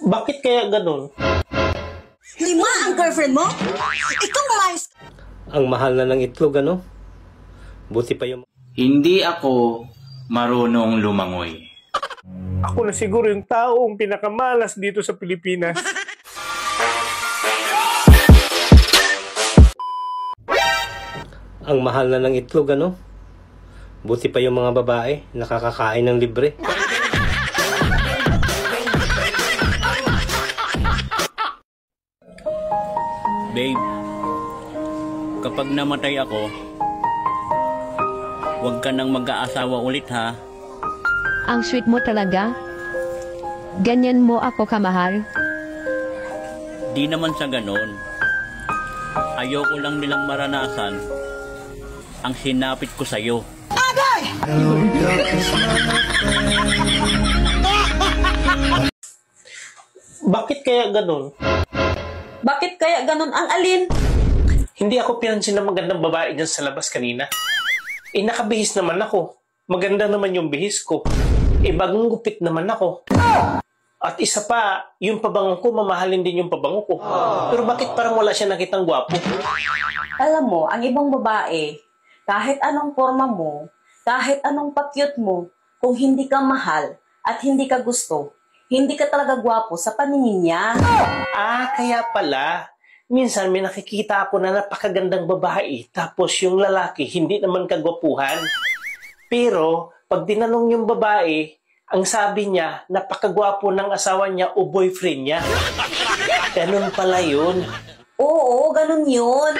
Bakit kaya ganun? 5 ang girlfriend mo? Ikaw umayos. Ang mahal na ng itlog, ano? Buti pa yung... Hindi ako marunong lumangoy. Ako na siguro yung taong pinakamalas dito sa Pilipinas. Ang mahal na ng itlog, ano? Buti pa yung mga babae nakakakain ng libre. Babe, kapag namatay ako, huwag ka nang mag-aasawa ulit ha. Ang sweet mo talaga. Ganyan mo ako kamahal. Di naman sa ganon. Ayoko lang nilang maranasan ang sinapit ko sa'yo. Bakit kaya ganun? Bakit kaya ganun ang alin? Hindi ako pinansin na magandang babae dyan sa labas kanina. Nakabihis naman ako. Maganda naman yung bihis ko. Bagong gupit naman ako. At isa pa, yung pabango ko, mamahalin din yung pabango ko. Pero bakit parang wala siya nakitang gwapo? Alam mo, ang ibang babae, kahit anong forma mo, kahit anong pakyut mo, kung hindi ka mahal at hindi ka gusto, hindi ka talaga gwapo sa paningin niya. Kaya pala, minsan may nakikita ako na napakagandang babae, tapos yung lalaki hindi naman kagwapuhan. Pero, pag tinanong yung babae, ang sabi niya, napakagwapo ng asawa niya o boyfriend niya. Ganun pala yun. Oo, ganun yun.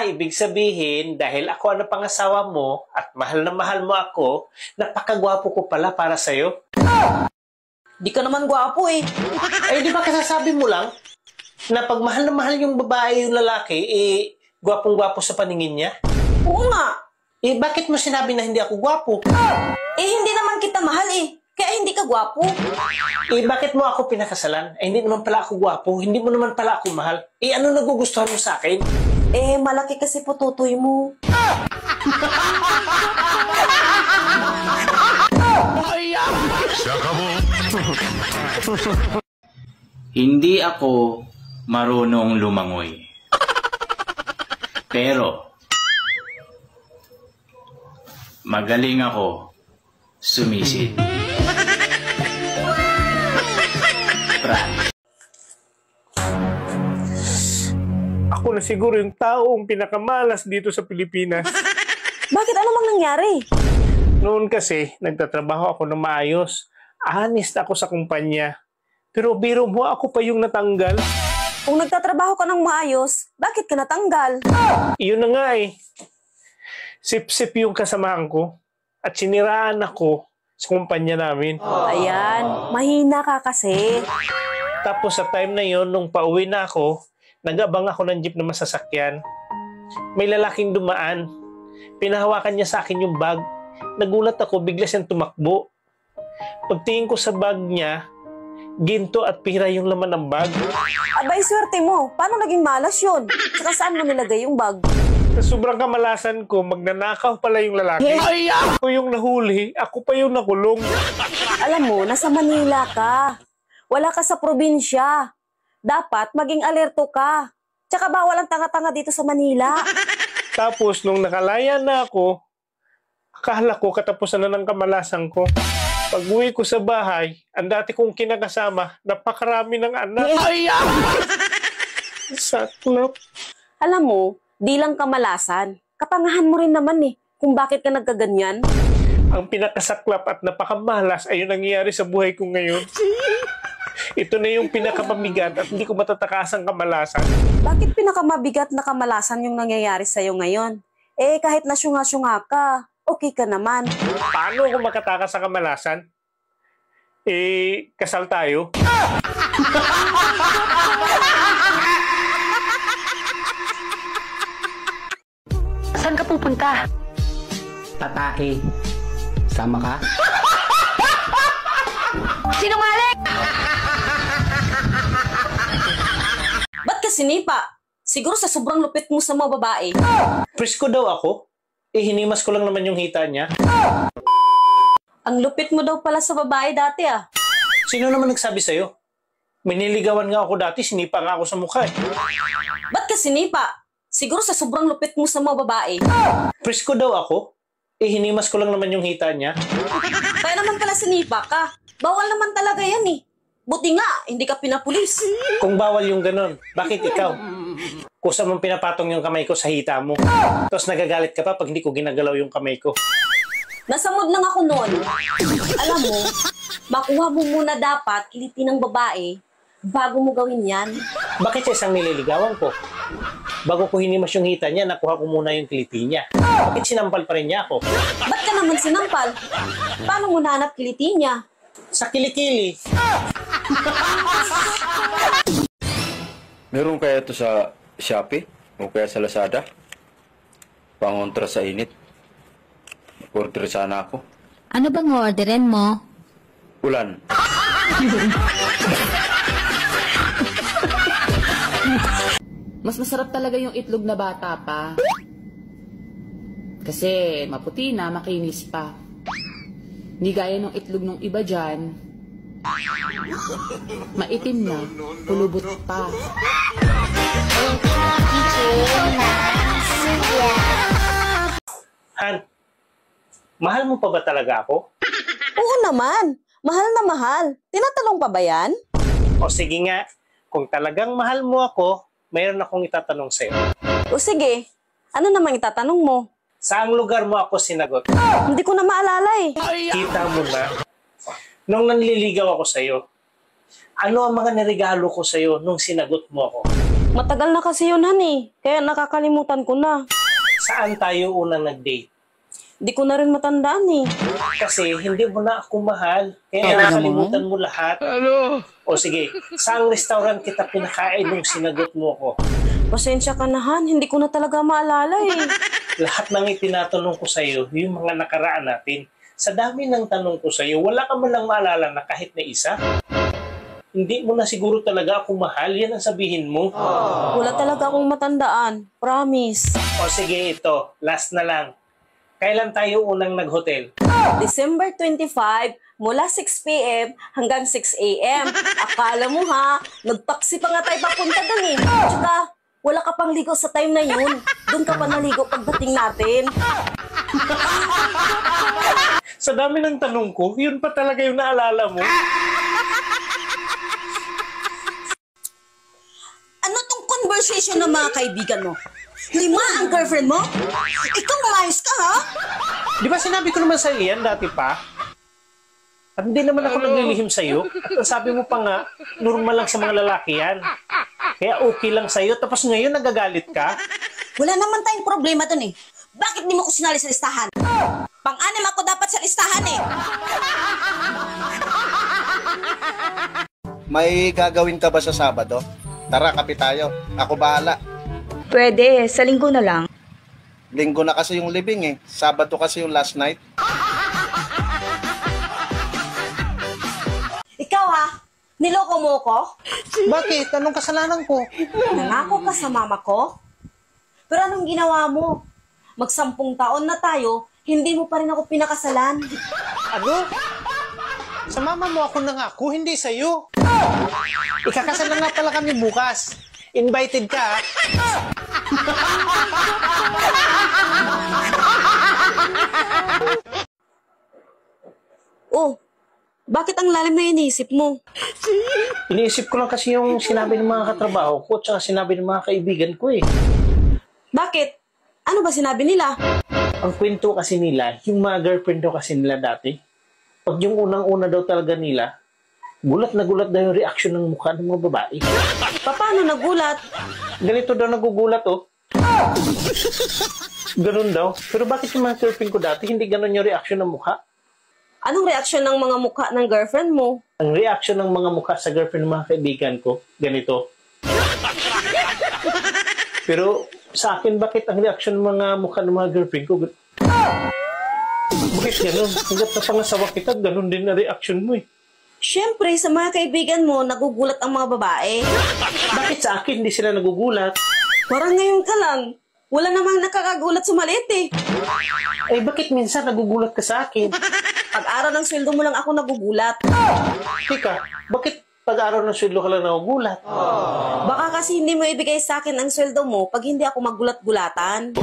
Ibig sabihin, dahil ako ang pangasawa mo at mahal na mahal mo ako, napakagwapo ko pala para sa'yo. Di ka naman gwapo eh. Di ba kasasabi mo lang na pag mahal na mahal yung babae yung lalaki, gwapong-gwapo sa paningin niya? Oo nga. Bakit mo sinabi na hindi ako gwapo? Hindi naman kita mahal eh. Kaya hindi ka gwapo. Bakit mo ako pinakasalan? Hindi naman pala ako gwapo. Hindi mo naman pala ako mahal. Ano nagugustuhan mo sa akin? Malaki kasi pututoy mo. Hindi ako marunong lumangoy. Pero, magaling ako sumisid. Ako na siguro yung taong pinakamalas dito sa Pilipinas. Bakit? Ano mang nangyari? Noon kasi, nagtatrabaho ako na maayos. Honest ako sa kumpanya. Pero biro mo, ako pa yung natanggal. Kung nagtatrabaho ka ng maayos, bakit ka natanggal? Iyon na nga eh. Sip-sip yung kasamahan ko. At siniraan ako sa kumpanya namin. Ayan, mahina ka kasi. Tapos sa time na yon, nung pauwi na ako, nag-abang ako ng jeep na masasakyan. May lalaking dumaan. Pinahawakan niya sa akin yung bag. Nagulat ako, bigla siyang tumakbo. Pagtingin ko sa bag niya, ginto at pira yung laman ng bag. Abay, swerte mo. Paano naging malas yun? Saka saan mo nilagay yung bag? Sa sobrang kamalasan ko, magnanakaw pala yung lalaki. Ako yung nahuli, ako pa yung nakulong. Alam mo, nasa Manila ka. Wala ka sa probinsya. Dapat maging alerto ka. Tsaka bawal ang tanga-tanga dito sa Manila. Tapos, nung nakalaya na ako, akala ko katapusan na ng kamalasan ko. Pag-uwi ko sa bahay, ang dati kong kinakasama, napakarami ng anak. Saklap. Alam mo, di lang kamalasan. Kapangahan mo rin naman eh, kung bakit ka nagkaganyan. Ang pinakasaklap at napakamalas ay yung nangyayari sa buhay ko ngayon. Ito na yung pinakamabigat at hindi ko matatakasang kamalasan. Bakit pinakamabigat na kamalasan yung nangyayari sa'yo ngayon? Kahit na syunga-syunga ka, okay ka naman. Paano ako makatakas sa kamalasan? Kasal tayo? Saan ka pupunta? Tatae. Sama ka? Sinungaling! Ba't ka sinipa? Siguro sa sobrang lupit mo sa mga babae. Presko daw ako. Hinimas ko lang naman yung hita niya. Ang lupit mo daw pala sa babae dati ah. Sino naman nagsabi sa'yo? May niligawan nga ako dati, sinipa nga ako sa mukha eh. Ba't ka sinipa? Siguro sa sobrang lupit mo sa mga babae. Presko daw ako. Hinimas ko lang naman yung hita niya. Kaya naman pala sinipa ka. Bawal naman talaga yan eh. Buti nga, hindi ka pinapulis. Kung bawal yung ganun, bakit ikaw? Kusa mong pinapatong yung kamay ko sa hita mo. Tapos nagagalit ka pa pag hindi ko ginagalaw yung kamay ko. Nasa mood lang ako noon. Alam mo, makuha mo muna dapat kiliti ng babae bago mo gawin yan. Bakit sa isang nililigawan ko? Bago ko hinimas yung hita niya, nakuha ko muna yung kiliti niya. Bakit sinampal pa rin niya ako? Ba't ka naman sinampal? Paano mo nahanap kiliti niya? Sa kilikili. Meron kaya ito sa Shopee o kaya sa Lazada? Pangontra sa init. Order sana ako. Ano bang orderin mo? Ulan. Mas masarap talaga yung itlog na bata pa. Kasi maputi na, makinis pa. Hindi gaya ng itlog ng iba dyan. Maitim na, pulubot pa. Han, mahal mo pa ba talaga ako? Oo naman. Mahal na mahal. Tinatanong pa ba yan? O sige nga, kung talagang mahal mo ako, mayroon akong itatanong sa'yo. O sige, ano namang itatanong mo? Saang lugar mo ako sinagot? Hindi ko na maalala eh. Kita mo na. Nung nanliligaw ako sa'yo, ano ang mga niregalo ko sa'yo nung sinagot mo ako? Matagal na kasi yun, honey. Kaya nakakalimutan ko na. Saan tayo unang nag-date? Di ko na rin matandaan eh. Kasi hindi mo na ako mahal. Kaya nakalimutan mo lahat. Ano? O sige, saang restaurant kita pinakain nung sinagot mo ako? Pasensya ka na, Han. Hindi ko na talaga maalala eh. Lahat ng itinatanong ko sa'yo, yung mga nakaraan natin. Sa dami ng tanong ko sa'yo, wala ka man lang maalala na kahit na isa. Hindi mo na siguro talaga ako mahal, yan ang sabihin mo. Wala talaga akong matandaan. Promise. O sige, ito. Last na lang. Kailan tayo unang nag-hotel? December 25, mula 6 p.m. hanggang 6 a.m. Akala mo ha, nagtaksi pa nga tayo papunta dun eh. Tsaka, wala ka pang ligo sa time na yun. Doon ka pa naligo pagdating natin. Sa dami ng tanong ko, yun pa talaga yung naalala mo. Ano tong conversation ng mga kaibigan mo? 5 ang girlfriend mo? Ikaw umayos ka ha? Di ba sinabi ko naman sa iyan dati pa? At hindi naman ako naglilihim sa'yo. At ang sabi mo pa nga, normal lang sa mga lalaki yan. Kaya okay lang sa'yo. Tapos ngayon nagagalit ka. Wala naman tayong problema dun eh. Bakit di mo ko sinali sa listahan? Pang-anim ako dapat sa listahan eh. May gagawin ka ba sa Sabado? Tara, kape tayo. Ako bahala. Pwede, sa linggo na lang. Linggo na kasi yung libing eh. Sabado kasi yung last night. Ikaw ha? Niloko mo ko? Bakit? Anong kasalanan ko? Nangako ka sa mama ko? Pero anong ginawa mo? Mag-10 taon na tayo, hindi mo pa rin ako pinakasalan. Ano? Sa mama mo ako nangako, hindi sa'yo. Ikakasal na nga pala kami bukas. Invited ka. Oh, bakit ang lalim na iniisip mo? Iniisip ko lang kasi yung sinabi ng mga katrabaho ko at sinabi ng mga kaibigan ko eh. Bakit? Ano ba sinabi nila? Ang kwento kasi nila, yung mga girlfriend daw kasi nila dati, pag yung unang-una daw talaga nila, gulat na gulat daw yung reaction ng mukha ng mga babae. Paano nagulat? Ganito daw nagugulat oh. Ganun daw. Pero bakit yung mga girlfriend ko dati, hindi ganun yung reaction ng mukha? Anong reaction ng mga mukha ng girlfriend mo? Ang reaction ng mga mukha sa girlfriend ng mga kaibigan ko, ganito. Pero sa akin, bakit ang reaction ng mga mukha ng mga girlfriend ko? Bakit ganun? Hanggat na pangasawa kita, ganun din na reaction mo eh. Siyempre, sa mga kaibigan mo, nagugulat ang mga babae. Bakit sa akin hindi sila nagugulat? Parang ngayon ka lang. Wala namang nakakagulat sa maliit eh. Eh, bakit minsan nagugulat ka sa akin? Pag-araw ng sweldo mo lang ako nagugulat. Teka, bakit pag-araw ng sweldo ka lang nagugulat? Baka kasi hindi mo ibigay sa akin ang sweldo mo pag hindi ako magulat-gulatan.